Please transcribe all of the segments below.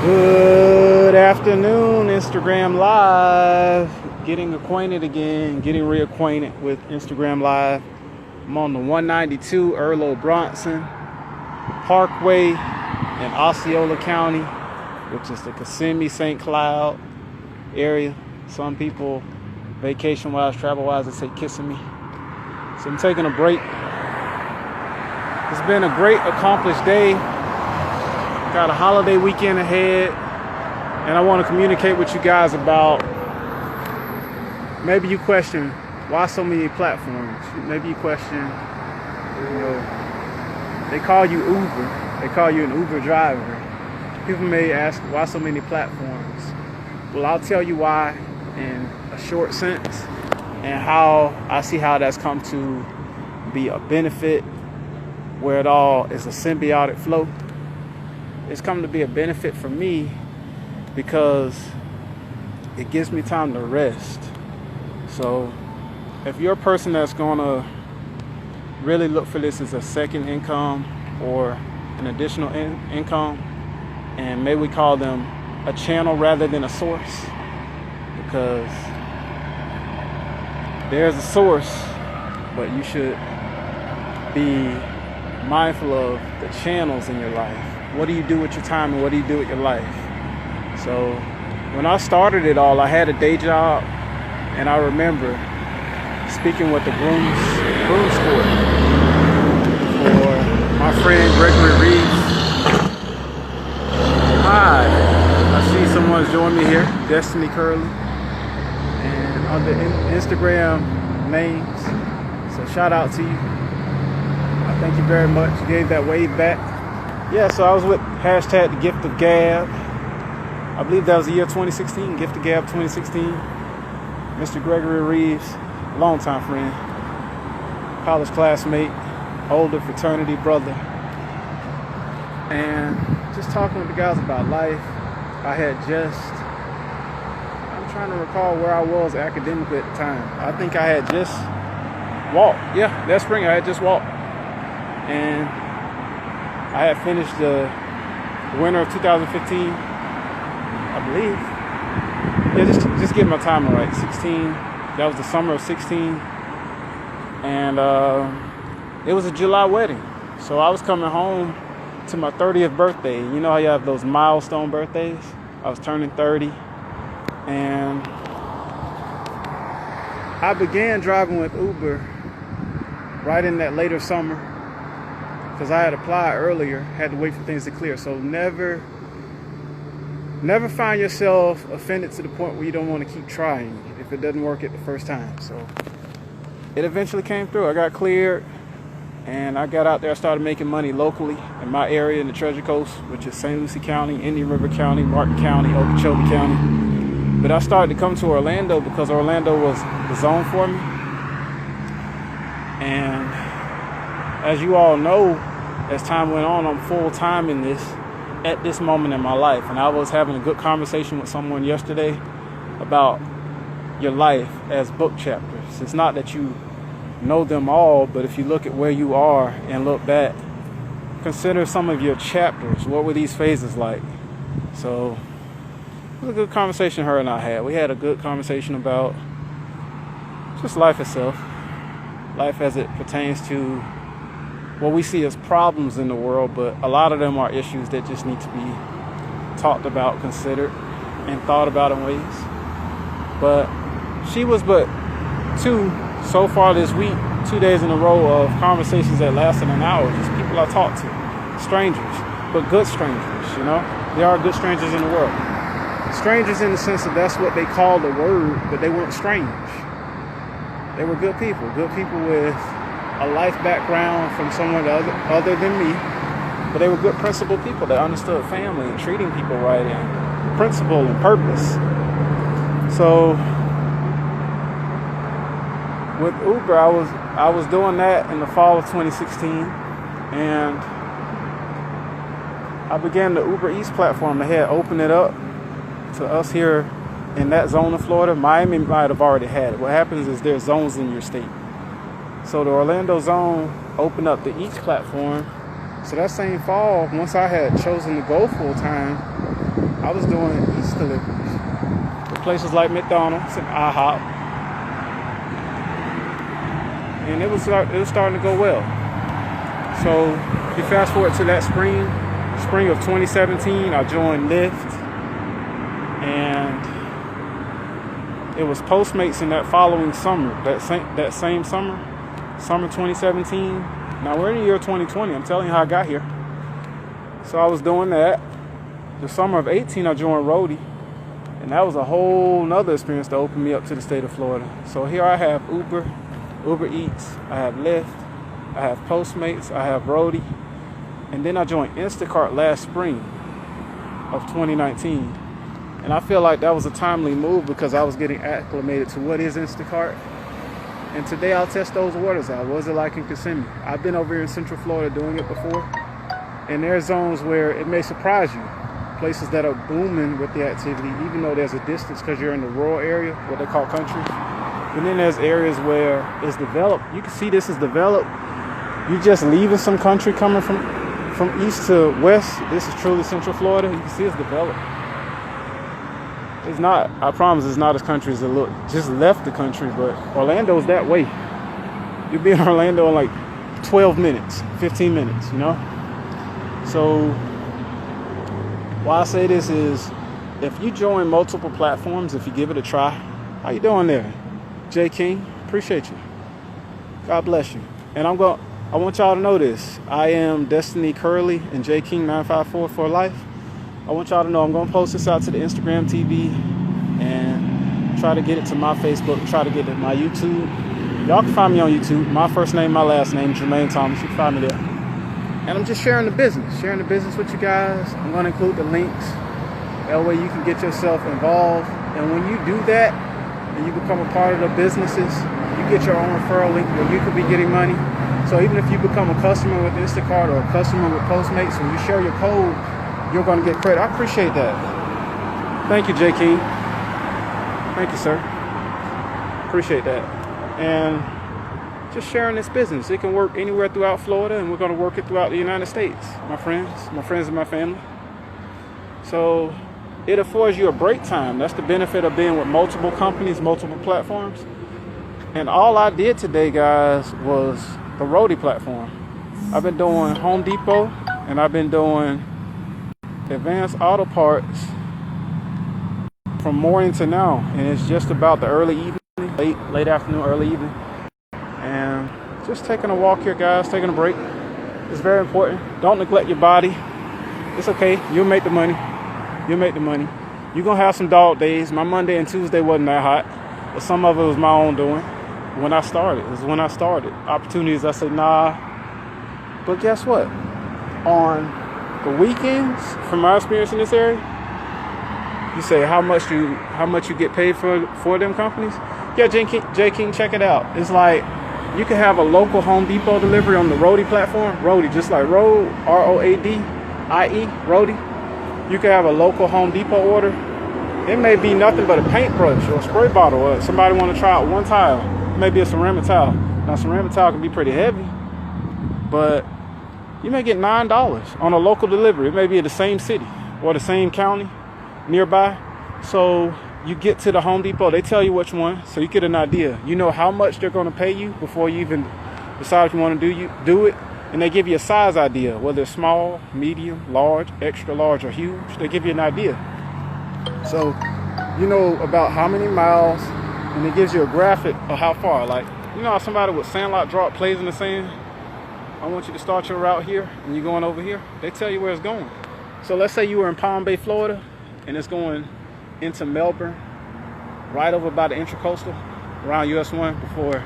Good afternoon, Instagram Live. Getting acquainted again, getting reacquainted with Instagram Live. I'm on the 192 Earl Bronson Parkway in Osceola County, which is the Kissimmee, St. Cloud area. Some people, vacation-wise, travel-wise, they say Kissimmee. So I'm taking a break. It's been a great, accomplished day. Got a holiday weekend ahead, and I want to communicate with you guys about, maybe you question why so many platforms. Maybe you question, they call you Uber. They call you an Uber driver. People may ask why so many platforms. Well, I'll tell you why in a short sense, and how I see how that's come to be a benefit, where it all is a symbiotic flow. It's come to be a benefit for me because it gives me time to rest. So if you're a person that's going to really look for this as a second income or an additional income, and maybe we call them a channel rather than a source, because there's a source, but you should be mindful of the channels in your life. What do you do with your time, and what do you do with your life? So when I started it all, I had a day job, and I remember speaking with the groom sport for my friend Gregory Reeves. Hi, I see someone's joined me here, Destiny Curley, and under Instagram names. So shout out to you. I thank you very much. You gave that wave back. Yeah, so I was with hashtag the Gift of Gab. I believe that was the year 2016, Gift of Gab 2016. Mr. Gregory Reeves, longtime friend, college classmate, older fraternity brother. And just talking with the guys about life. I'm trying to recall where I was academically at the time. I think I had just walked. Yeah, that spring I had just walked. And I had finished the winter of 2015, I believe. Yeah, just getting my timing right. 16. That was the summer of 16, and it was a July wedding. So I was coming home to my 30th birthday. You know how you have those milestone birthdays? I was turning 30, and I began driving with Uber right in that later summer, because I had applied earlier, had to wait for things to clear. So never find yourself offended to the point where you don't want to keep trying if it doesn't work at the first time. So it eventually came through. I got cleared, and I got out there. I started making money locally in my area in the Treasure Coast, which is St. Lucie County, Indian River County, Martin County, Okeechobee County. But I started to come to Orlando because Orlando was the zone for me. And as you all know, as time went on, I'm full-time in this at this moment in my life. And I was having a good conversation with someone yesterday about your life as book chapters. It's not that you know them all, but if you look at where you are and look back, consider some of your chapters. What were these phases like? So it was a good conversation her and I had. We had a good conversation about just life itself. Life as it pertains to what we see as problems in the world, but a lot of them are issues that just need to be talked about, considered, and thought about in ways. But she was but two so far this week, 2 days in a row of conversations that lasted an hour, just people I talked to, strangers, but good strangers, you know? There are good strangers in the world. Strangers in the sense that that's what they call the word, but they weren't strange. They were good people with a life background from someone other than me, but they were good principled people that understood family and treating people right and principle and purpose. So with Uber, I was doing that in the fall of 2016, and I began the Uber Eats platform. They had opened it up to us here in that zone of Florida. Miami might have already had it. What happens is there's zones in your state. So the Orlando zone opened up the Eats platform. So that same fall, once I had chosen to go full time, I was doing East deliveries with places like McDonald's and IHOP, and it was starting to go well. So you fast forward to that spring of 2017, I joined Lyft, and it was Postmates in that following summer, that same summer 2017. Now we're in the year 2020. I'm telling you how I got here. So I was doing that. The summer of 18, I joined Roadie, and that was a whole nother experience to open me up to the state of Florida. So here I have Uber Eats, I have Lyft, I have Postmates, I have Roadie, and then I joined Instacart last spring of 2019. And I feel like that was a timely move because I was getting acclimated to what is Instacart. And today I'll test those waters out. What is it like in Kissimmee? I've been over here in Central Florida doing it before. And there are zones where it may surprise you. Places that are booming with the activity, even though there's a distance because you're in the rural area, what they call country. And then there's areas where it's developed. You can see this is developed. You're just leaving some country coming from east to west. This is truly Central Florida. You can see it's developed. It's not, I promise it's not as country as it looks. Just left the country, but Orlando's that way. You'll be in Orlando in like 12 minutes, 15 minutes, you know? So why I say this is, if you join multiple platforms, if you give it a try, how you doing there? J King, appreciate you. God bless you. And I want y'all to know this. I am Destiny Curley and J King 954 for life. I want y'all to know I'm going to post this out to the Instagram TV and try to get it to my Facebook, try to get it to my YouTube. Y'all can find me on YouTube. My first name, my last name, Jermaine Thomas. You can find me there. And I'm just sharing the business with you guys. I'm going to include the links. That way you can get yourself involved. And when you do that and you become a part of the businesses, you get your own referral link where you could be getting money. So even if you become a customer with Instacart or a customer with Postmates, when you share your code, you're going to get credit. I appreciate that. Thank you, J. King. Thank you, sir. Appreciate that. And just sharing this business. It can work anywhere throughout Florida, and we're going to work it throughout the United States. My friends and my family. So it affords you a break time. That's the benefit of being with multiple companies, multiple platforms. And all I did today, guys, was the Roadie platform. I've been doing Home Depot, and I've been doing Advanced Auto Parts from morning to now, and it's just about the early evening, late afternoon, early evening, and just taking a walk here, guys, taking a break. It's very important. Don't neglect your body. It's okay. You'll make the money. You're gonna have some dog days. My Monday and Tuesday wasn't that hot, but some of it was my own doing. When I started, opportunities, I said nah. But guess what? On the weekends, from my experience in this area, you say how much you get paid for them companies. Yeah, J King, check it out. It's like you can have a local Home Depot delivery on the Roadie platform. Roadie, just like Road, R-O-A-D-I-E, Roadie. You can have a local Home Depot order. It may be nothing but a paintbrush or a spray bottle, or somebody want to try out one tile. Maybe a ceramic tile. Now, ceramic tile can be pretty heavy, but you may get $9 on a local delivery. It may be in the same city or the same county nearby. So you get to the Home Depot, they tell you which one, so you get an idea. You know how much they're going to pay you before you even decide if you want to do it. And they give you a size idea, whether it's small, medium, large, extra large, or huge. They give you an idea. So you know about how many miles, and it gives you a graphic of how far. Like, you know how somebody with sandlot drop plays in the sand? I want you to start your route here, and you're going over here. They tell you where it's going. So let's say you were in Palm Bay, Florida, and it's going into Melbourne, right over by the Intracoastal, around US 1 before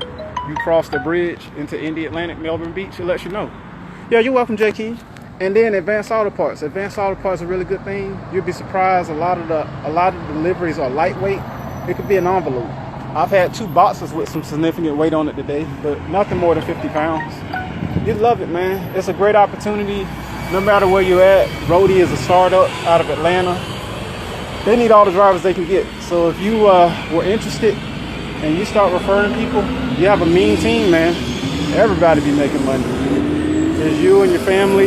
you cross the bridge into Indy Atlantic, Melbourne Beach. It lets you know. Yeah, you're welcome, J. Key. And then Advanced Auto Parts. Advanced Auto Parts is a really good thing. You'll be surprised. A lot of the deliveries are lightweight. It could be an envelope. I've had 2 boxes with some significant weight on it today, but nothing more than 50 pounds. You'd love it, man. It's a great opportunity. No matter where you're at, Roadie is a startup out of Atlanta. They need all the drivers they can get. So if you were interested and you start referring people, you have a mean team, man. Everybody be making money. It's you and your family,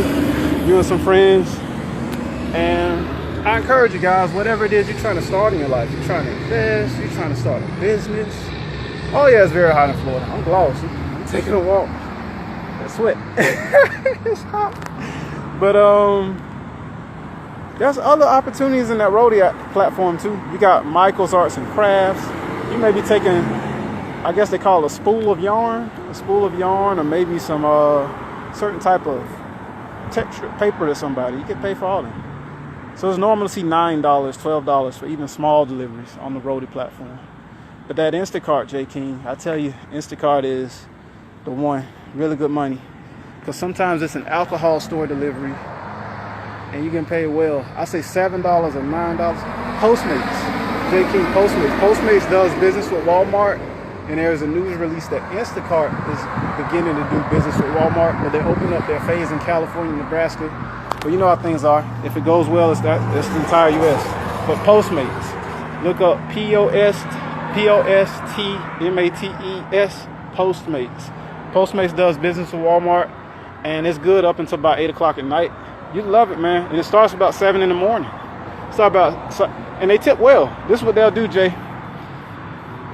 you and some friends, and I encourage you guys, whatever it is you're trying to start in your life, you're trying to invest, you're trying to start a business. Oh yeah, it's very hot in Florida. I'm glossy. I'm taking a walk. I sweat. It's hot. But there's other opportunities in that Roadie platform too. You got Michael's Arts and Crafts. You may be taking, I guess they call it a spool of yarn, or maybe some certain type of textured paper to somebody. You can pay for all of them. So it's normal to see $9, $12 for even small deliveries on the Roadie platform. But that Instacart, J. King, I tell you, Instacart is the one. Really good money. Because sometimes it's an alcohol store delivery and you can pay well. I say $7 or $9. Postmates, J. King, Postmates. Postmates does business with Walmart, and there's a news release that Instacart is beginning to do business with Walmart, but they opened up their phase in California, Nebraska. But you know how things are. If it goes well, it's the entire U.S. But Postmates, look up Postmates, Postmates. Postmates does business with Walmart, and it's good up until about 8 o'clock at night. You love it, man. And it starts about 7 in the morning. And they tip well. This is what they'll do, Jay.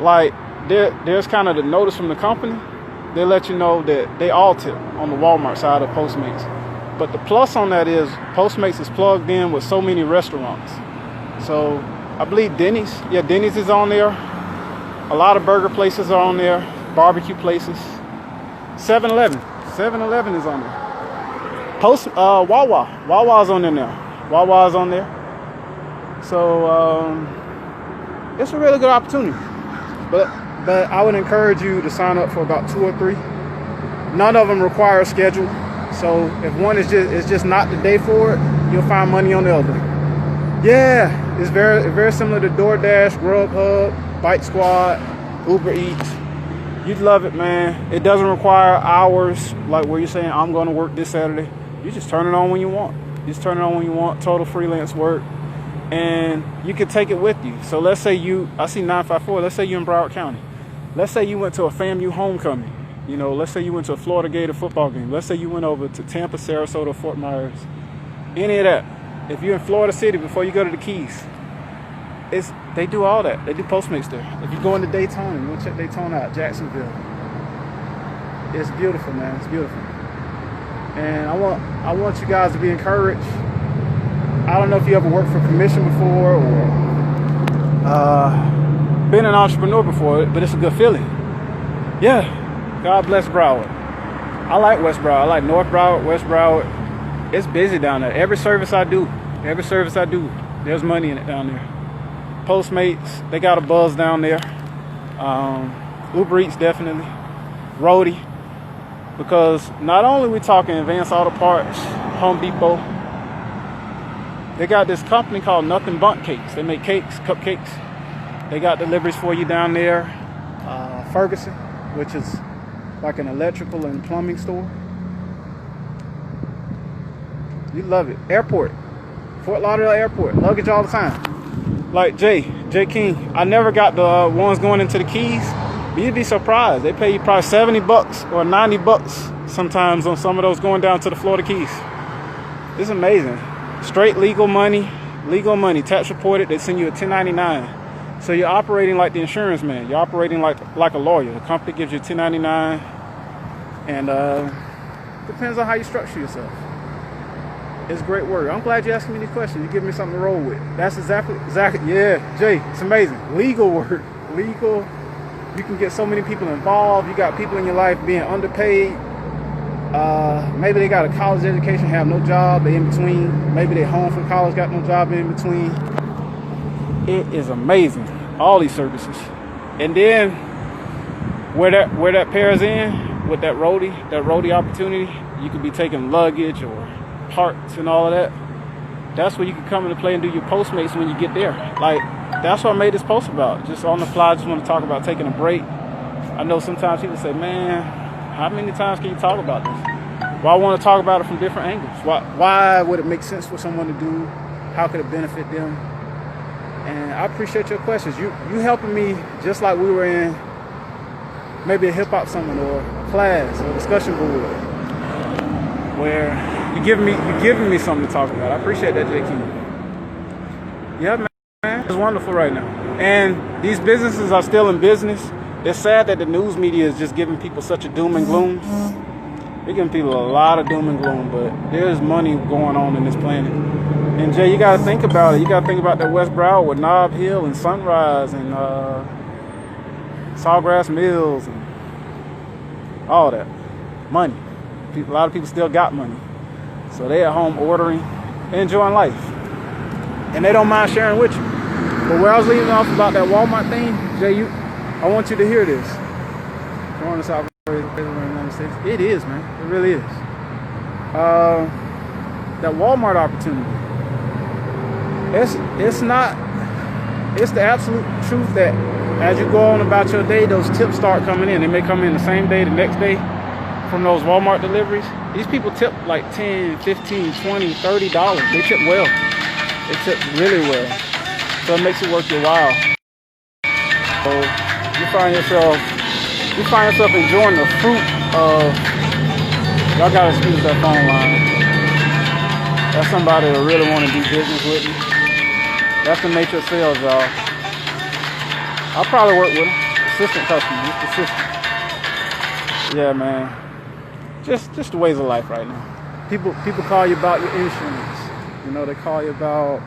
Like, there's kind of the notice from the company. They let you know that they all tip on the Walmart side of Postmates. But the plus on that is Postmates is plugged in with so many restaurants. So I believe Denny's. Yeah, Denny's is on there. A lot of burger places are on there. Barbecue places. 7-Eleven. 7-Eleven is on there. Wawa. Wawa's on there now. Wawa's on there. So it's a really good opportunity. But I would encourage you to sign up for about 2 or 3. None of them require a schedule. So if one is just not the day for it, you'll find money on the other. Yeah, it's very similar to DoorDash, Grubhub, Bite Squad, Uber Eats. You'd love it, man. It doesn't require hours like where you're saying, I'm going to work this Saturday. You just turn it on when you want. Total freelance work. And you can take it with you. So let's say I see 954, let's say you're in Broward County. Let's say you went to a FAMU homecoming. You know, let's say you went to a Florida Gator football game. Let's say you went over to Tampa, Sarasota, Fort Myers. Any of that. If you're in Florida City before you go to the Keys, they do all that. They do Postmates there. If you go into Daytona, you want to check Daytona out, Jacksonville. It's beautiful, man. It's beautiful. And I want you guys to be encouraged. I don't know if you ever worked for commission before or been an entrepreneur before, but it's a good feeling. Yeah. God bless Broward. I like West Broward. I like North Broward, West Broward. It's busy down there. Every service I do, there's money in it down there. Postmates, they got a buzz down there. Uber Eats, definitely. Roadie. Because not only we talking Advanced Auto Parts, Home Depot, they got this company called Nothing Bundt Cakes. They make cakes, cupcakes. They got deliveries for you down there. Ferguson, which is like an electrical and plumbing store. You love it. Airport. Fort Lauderdale Airport. Luggage all the time. Like J. King. I never got the ones going into the Keys. But you'd be surprised. They pay you probably $70 or $90 sometimes on some of those going down to the Florida Keys. It's amazing. Straight legal money. Tax reported. They send you a 1099. So you're operating like the insurance man. You're operating like a lawyer. The company gives you a 1099. And depends on how you structure yourself. It's great work. I'm glad you're asking me these questions. You give me something to roll with. That's exactly. Yeah, Jay, it's amazing. Legal work. Legal. You can get so many people involved. You got people in your life being underpaid. Maybe they got a college education, have no job, they in between. Maybe they home from college, got no job in between. It is amazing. All these services. And then where that pairs in with that roadie opportunity, you could be taking luggage or parts and all of that. That's where you can come into play and do your Postmates when you get there. Like, that's what I made this post about. Just on the fly, I just want to talk about taking a break. I know sometimes people say, man, how many times can you talk about this? Well, I want to talk about it from different angles. Why would it make sense for someone to do? How could it benefit them? And I appreciate your questions. You helping me just like we were in maybe a hip-hop summit or a class or a discussion board where you're giving me something to talk about. I appreciate that, J.Q. Yeah, man, it's wonderful right now. And these businesses are still in business. It's sad that the news media is just giving people such a doom and gloom. They're giving people a lot of doom and gloom, but there's money going on in this planet. And Jay, you got to think about it. You got to think about that West Broward with Nob Hill and Sunrise and Sawgrass Mills and all that. Money. A lot of people still got money. So they at home ordering and enjoying life. And they don't mind sharing with you. But where I was leaving off about that Walmart thing, Jay, I want you to hear this. Going to South United States. It is, man. It really is. That Walmart opportunity. It's not. It's the absolute truth that as you go on about your day, those tips start coming in. They may come in the same day, the next day, from those Walmart deliveries. These people tip like $10, $15, $20, $30. They tip well. They tip really well. So it makes it worth your while. So you find yourself enjoying the fruit of. Y'all gotta excuse that phone line. That's somebody that really want to do business with me. That's the nature of sales, y'all. I'll probably work with them. Assistant customer, just assistant. Yeah, man. Just the ways of life right now. People call you about your insurance. You know, they call you about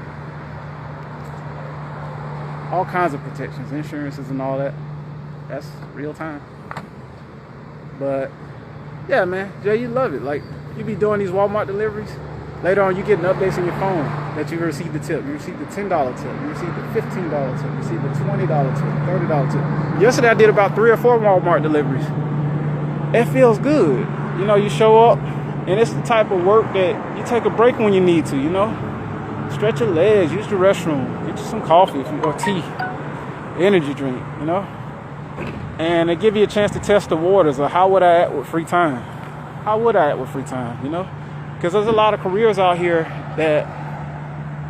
all kinds of protections, insurances and all that. That's real time. But yeah, man, Jay, you love it. Like, you be doing these Walmart deliveries. Later on, you getting updates on your phone that you received the tip. You received the $10 tip. You received the $15 tip. You received the $20 tip, $30 tip. Yesterday, I did about 3 or 4 Walmart deliveries. It feels good. You know, you show up, and it's the type of work that you take a break when you need to, you know? Stretch your legs, use the restroom, get you some coffee or tea, energy drink, you know? And they give you a chance to test the waters of how would I act with free time? How would I act with free time, you know? Because there's a lot of careers out here that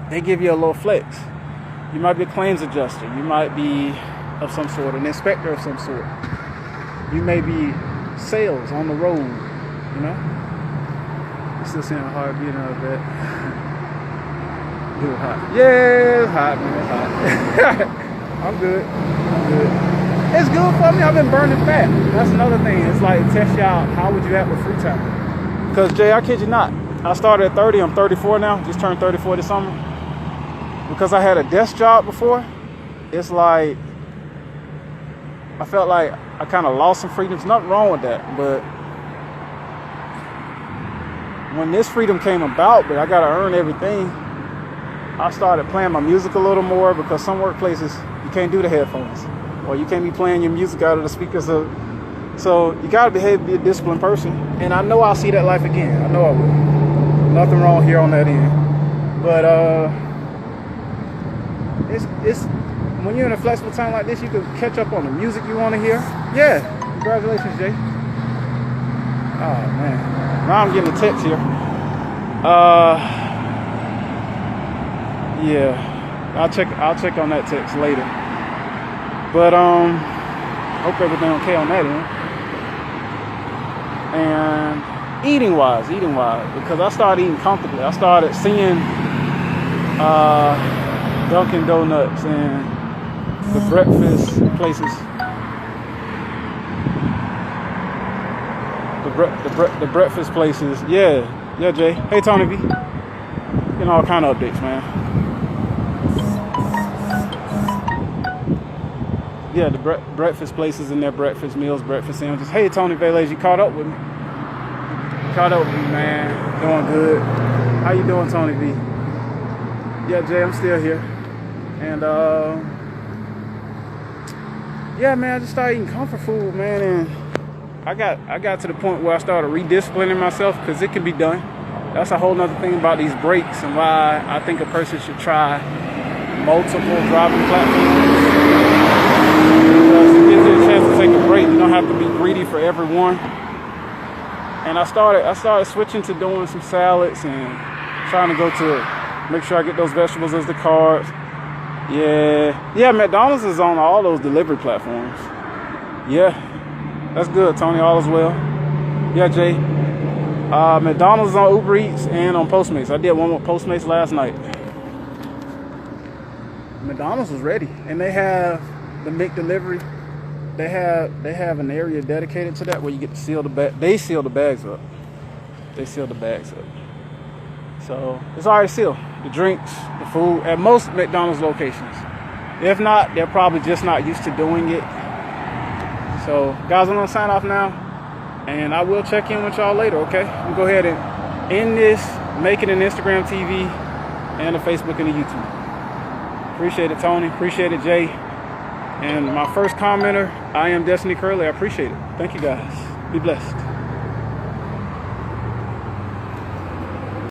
they give you a little flex. You might be a claims adjuster. You might be of some sort, an inspector of some sort. You may be sales on the road, you know? You still seeing a heartbeat out of that. It's hot. Yeah, it's hot, man. It's hot. I'm good. It's good for me. I've been burning fat. That's another thing. It's like it tests you out. How would you act with free time? Because, Jay, I kid you not. I started at 30. I'm 34 now. Just turned 34 this summer. Because I had a desk job before, it's like I felt like I kind of lost some freedoms. Nothing wrong with that. But when this freedom came about, but I got to earn everything, I started playing my music a little more because some workplaces, you can't do the headphones. Or you can't be playing your music out of the speakers. So you got to be a disciplined person. And I know I'll see that life again. I know I will. Nothing wrong here on that end. But it's when you're in a flexible time like this, you can catch up on the music you want to hear. Yeah. Congratulations, Jay. Oh, man. Now I'm getting a text here. Yeah. I'll check on that text later. But hope everything okay on that end. And eating wise, because I started eating comfortably. I started seeing Dunkin' Donuts and the breakfast places. The breakfast places. Yeah, Jay. Hey, Tony B. Getting all kind of updates, man. Yeah, the breakfast places and their breakfast meals, breakfast sandwiches. Hey, Tony Velez, you caught up with me? Man. Doing good. How you doing, Tony B? Yeah, Jay, I'm still here. And, yeah, man, I just started eating comfort food, man. And I got to the point where I started redisciplining myself because it can be done. That's a whole nother thing about these breaks and why I think a person should try multiple driving platforms. Because it gives you a chance to take a break. You don't have to be greedy for every one. And I started switching to doing some salads and trying to go to make sure I get those vegetables as the carbs. Yeah, McDonald's is on all those delivery platforms. Yeah, that's good, Tony. All is well. Yeah, Jay. McDonald's is on Uber Eats and on Postmates. I did one with Postmates last night. McDonald's was ready, and they have the McDelivery. They have an area dedicated to that where you get to seal the bag. They seal the bags up. So it's already sealed. The drinks, the food at most McDonald's locations. If not, they're probably just not used to doing it. So guys, I'm gonna sign off now, and I will check in with y'all later. Okay, we'll go ahead and end this. Make it an Instagram TV and a Facebook and a YouTube. Appreciate it, Tony. Appreciate it, Jay. And my first commenter, I am Destiny Curley. I appreciate it. Thank you, guys. Be blessed.